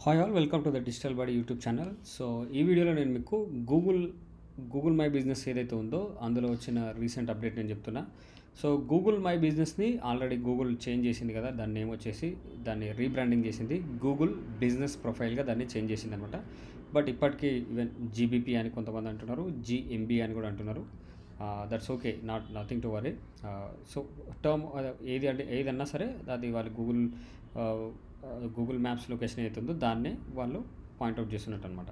Hi all welcome to the digital buddy YouTube channel. So ఈ వీడియోలో నేను మీకు గూగుల్ మై బిజినెస్ ఏదైతే ఉందో అందులో వచ్చిన రీసెంట్ అప్డేట్ నేను చెప్తున్నా. సో గూగుల్ మై బిజినెస్ని ఆల్రెడీ గూగుల్ చేంజ్ చేసింది కదా, దాన్ని నేమ్ వచ్చేసి దాన్ని రీబ్రాండింగ్ చేసింది, గూగుల్ బిజినెస్ ప్రొఫైల్గా దాన్ని చేంజ్ చేసింది అనమాట. బట్ ఇప్పటికీ ఈవెన్ జీబీపీ అని కొంతమంది అంటున్నారు, జీఎంబీ అని కూడా అంటున్నారు. That's okay, nothing to worry. So term ఏదన్నా సరే అది వాళ్ళు గూగుల్ మ్యాప్స్ లొకేషన్ అవుతుందో దాన్నే వాళ్ళు పాయింట్అవుట్ చేస్తున్నట్టు అనమాట.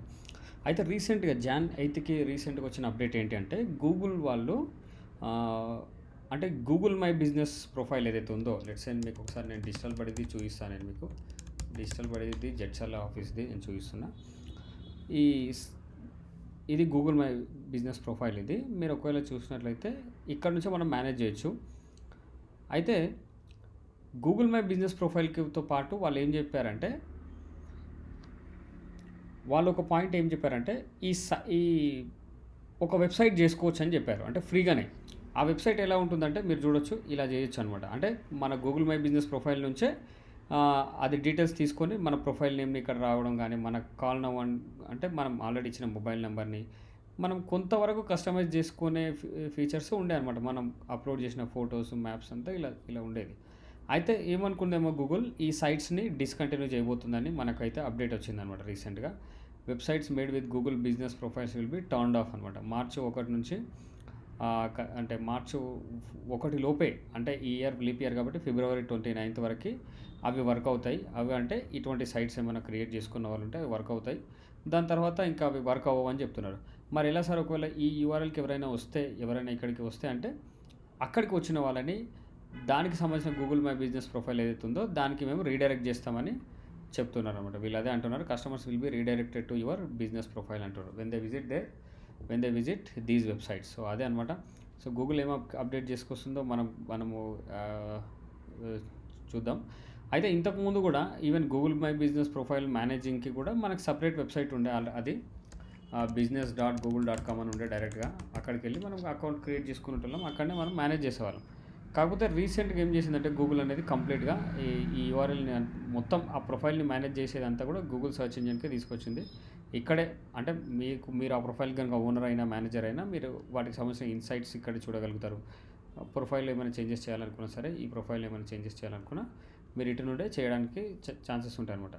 అయితే రీసెంట్గా జాన్ 8కి రీసెంట్గా వచ్చిన అప్డేట్ ఏంటి అంటే గూగుల్ వాళ్ళు అంటే గూగుల్ మై బిజినెస్ ప్రొఫైల్ ఏదైతే ఉందో, లెట్స్ సే మీకు ఒకసారి నేను డిజిటల్ బడిది చూపిస్తాను. నేను మీకు డిజిటల్ బడిది జెడ్చర్ల ఆఫీస్ది నేను చూపిస్తున్నా. ఇది గూగుల్ మై బిజినెస్ ప్రొఫైల్. ఇది మీరు ఒకవేళ చూసినట్లయితే ఇక్కడ నుంచే మనం మేనేజ్ చేయొచ్చు. అయితే గూగుల్ మై బిజినెస్ ప్రొఫైల్తో పాటు వాళ్ళు ఏం చెప్పారంటే, వాళ్ళు ఒక పాయింట్ ఏం చెప్పారంటే ఈ ఒక వెబ్సైట్ చేసుకోవచ్చు అని చెప్పారు. అంటే ఫ్రీగానే. ఆ వెబ్సైట్ ఎలా ఉంటుందంటే మీరు చూడొచ్చు, ఇలా చేయొచ్చు అనమాట. అంటే మన గూగుల్ మై బిజినెస్ ప్రొఫైల్ నుంచే అది డీటెయిల్స్ తీసుకొని మన ప్రొఫైల్ నేమ్ని ఇక్కడ రావడం కానీ, మనకు కావాలన్న అంటే మనం ఆల్రెడీ ఇచ్చిన మొబైల్ నెంబర్ని మనం కొంతవరకు కస్టమైజ్ చేసుకునే ఫీచర్స్ ఉండే అనమాట. మనం అప్లోడ్ చేసిన ఫొటోస్, మ్యాప్స్ అంతా ఇలా ఉండేది. అయితే ఏమనుకుందేమో గూగుల్ ఈ సైట్స్ని డిస్కంటిన్యూ చేయబోతుందని మనకైతే అప్డేట్ వచ్చిందనమాట రీసెంట్గా. Websites made with Google business profiles will be turned of అనమాట. మార్చి 1 నుంచి అంటే మార్చి 1 లోపే, అంటే ఈ ఇయర్ లీప్ ఇయర్ కాబట్టి ఫిబ్రవరి 29 వరకు అవి వర్క్ అవుతాయి. అవి అంటే ఇటువంటి సైట్స్ ఏమైనా క్రియేట్ చేసుకున్న వాళ్ళు ఉంటే అవి వర్క్ అవుతాయి. దాని తర్వాత ఇంకా అవి వర్క్ అవ్వవని చెప్తున్నారు. మరి ఎలా సార్, ఒకవేళ ఈ యూఆర్ఎల్కి ఎవరైనా ఇక్కడికి వస్తే అంటే అక్కడికి వచ్చిన వాళ్ళని దానికి సంబంధించిన గూగుల్ మై బిజినెస్ ప్రొఫైల్ ఏదైతే ఉందో దానికి మేము రీడైరెక్ట్ చేస్తామని చెప్తున్నారు అనమాట. వీళ్ళు అదే అంటున్నారు, customers will be redirected to your business profile అంటున్నారు when they visit these websites. So అదే అనమాట. సో గూగుల్ ఏమో అప్డేట్ చేసుకొస్తుందో మనము చూద్దాం. అయితే ఇంతకుముందు కూడా even Google my business profile మేనేజింగ్కి కూడా మనకు సపరేట్ వెబ్సైట్ ఉండే, అది business.google.com అని ఉండే. డైరెక్ట్గా అక్కడికి వెళ్ళి మనం అకౌంట్ క్రియేట్ చేసుకునేటోళ్ళం, అక్కడనే మనం మేనేజ్ చేసేవాళ్ళం. కాకపోతే రీసెంట్గా ఏం చేసిందంటే గూగుల్ అనేది కంప్లీట్గా ఈ యూఆర్ఎల్ని మొత్తం ఆ ప్రొఫైల్ని మేనేజ్ చేసేదంతా కూడా గూగుల్ సెర్చ్ ఇంజిన్కి తీసుకొచ్చింది. ఇక్కడే అంటే మీరు ఆ ప్రొఫైల్ కనుక ఓనర్ అయినా మేనేజర్ అయినా మీరు వాటికి సంబంధించిన ఇన్సైట్స్ ఇక్కడ చూడగలుగుతారు. ప్రొఫైల్లో ఏమైనా చేంజెస్ చేయాలనుకున్నా సరే, ఈ ప్రొఫైల్ ఏమైనా చేంజెస్ చేయాలనుకున్నా మీరు ఇటు నుండే చేయడానికి ఛాన్సెస్ ఉంటాయి అనమాట.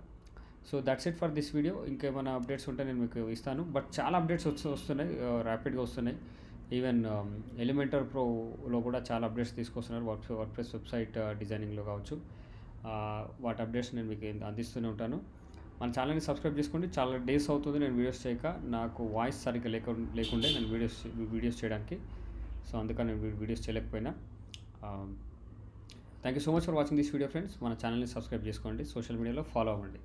So that's it for this video. ఇంకేమైనా అప్డేట్స్ ఉంటే నేను మీకు ఇస్తాను. బట్ చాలా అప్డేట్స్ వస్తున్నాయి, ర్యాపిడ్గా వస్తున్నాయి. ఈవెన్ ఎలిమెంటర్ ప్రోలో కూడా చాలా అప్డేట్స్ తీసుకొస్తున్నారు. వర్డ్ప్రెస్ వెబ్సైట్ డిజైనింగ్లో కావచ్చు. వాటి అప్డేట్స్ నేను మీకు అందిస్తూనే ఉంటాను. మన ఛానల్ని సబ్స్క్రైబ్ చేసుకోండి. చాలా డేస్ అవుతుంది నేను వీడియోస్ చేయక, నాకు వాయిస్ సరిగ్గా లేకుండే నేను వీడియోస్ చేయడానికి. సో అందుకని నేను వీడియోస్ చేయలేకపోయినా. Thank you so much for watching this video friends. మన ఛానల్ని సబ్స్క్రైబ్ చేసుకోండి, సోషల్ మీడియాలో ఫాలో అవ్వండి.